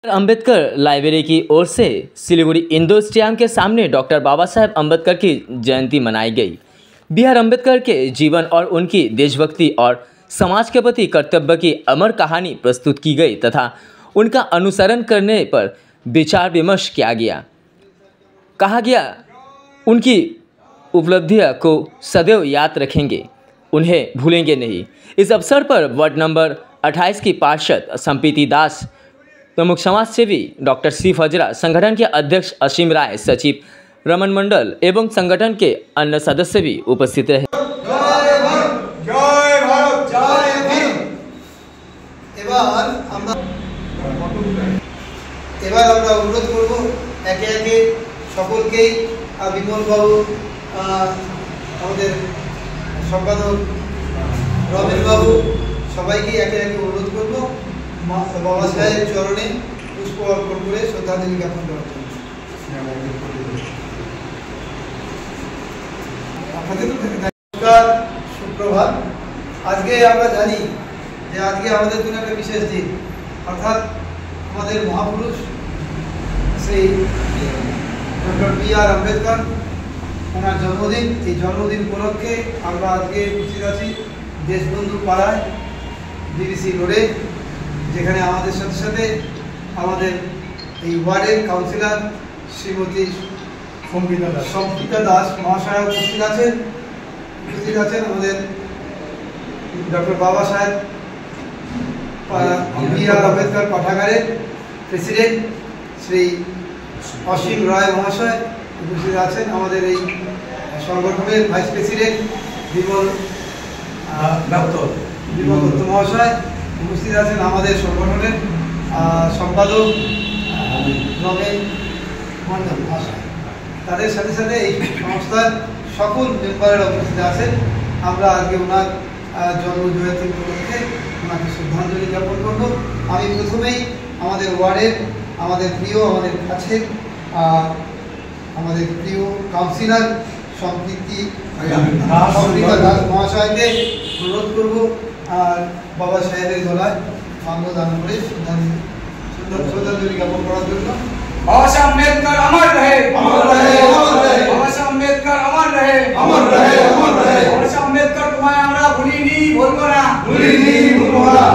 Ambedkar library की ओर से Siliguri indoor stadium के सामने डॉक्टर बाबा साहेब अंबेडकर की जयंती मनाई गई। बी.आर. अंबेडकर के जीवन और उनकी देशभक्ति और समाज के प्रति कर्तव्य की अमर कहानी प्रस्तुत की गई तथा उनका अनुसरण करने पर विचार विमर्श किया गया। कहा गया, उनकी उपलब्धियों को सदैव याद रखेंगे, उन्हें भूलेंगे नहीं। इस अवसर पर वार्ड नंबर 28 की पार्षद संप्रीति दास, प्रमुख समाज सेवी डॉक्टर सी फजरा, संगठन के अध्यक्ष असीम राय, सचिव रमन मंडल एवं संगठन के अन्य सदस्य भी उपस्थित रहे। এবার আমরা অনুরোধ করব একে একে সকলকেই বিমল বাবু, আমাদের সম্পাদক রমেন বাবু, সবাইকে একে একে অনুরোধ করব বাবা সাহেবের চরণে পুষ্প অর্পণ করে শ্রদ্ধাঞ্জলি জ্ঞাপন করার জন্য। নমস্কার, সুপ্রভাত। আজকে আমরা জানি যে আজকে আমাদের জন্য একটা বিশেষ দিন, অর্থাৎ আমাদের মহাপুরুষ শ্রী ডক্টর বি.আর. আম্বেদকর, ওনার জন্মদিন। এই জন্মদিন উপলক্ষে আমরা আজকে উপস্থিত আছি দেশবন্ধু পাড়ায়, ডিবিসি রোডে, যেখানে আমাদের সাথে সাথে আমাদের এই ওয়ার্ডের কাউন্সিলর শ্রীমতী সম্পিতা দাস মহাশয়া উপস্থিত আছেন আমাদের ডক্টর বাবা সাহেব বি.আর. আম্বেদকর পাঠাগারের প্রেসিডেন্ট শ্রী অসীম রায় মহাশয় উপস্থিত আছেন, আমাদের এই সংগঠনের ভাইস প্রেসিডেন্ট বিমল দত্ত মহাশয় উপস্থিত আছেন, আমাদের সংগঠনের সম্পাদক রমেন মন্ডল মহাশয়, তাদের সাথে সাথে এই সংস্থার সকল মেম্বাররা উপস্থিত আছেন। আমরা আজকে ওনার জন্মজয়ন্তী উপলক্ষে ওনাকে শ্রদ্ধাঞ্জলি জ্ঞাপন করব। আমি প্রথমেই আমাদের ওয়ার্ডের আমাদের কাছের আমাদের প্রিয় কাউন্সিলর সম্প্রীতি দাস মহাশয়কে অনুরোধ করব আর বাবা সাহেবের গলায় মাল্যদান করে শ্রদ্ধাঞ্জলি জ্ঞাপন করার জন্য। बाबा साहब अम्बेडकर अमर रहे, अमर रहे, अमर रहे। बाबा साहब अम्बेडकर अमर रहे, अमर रहे, अमर रहे। बाबा साहब अम्बेडकर तुम्हारे हमरा भूली नहीं, भूलबो ना, भूली नहीं, भूलबो ना।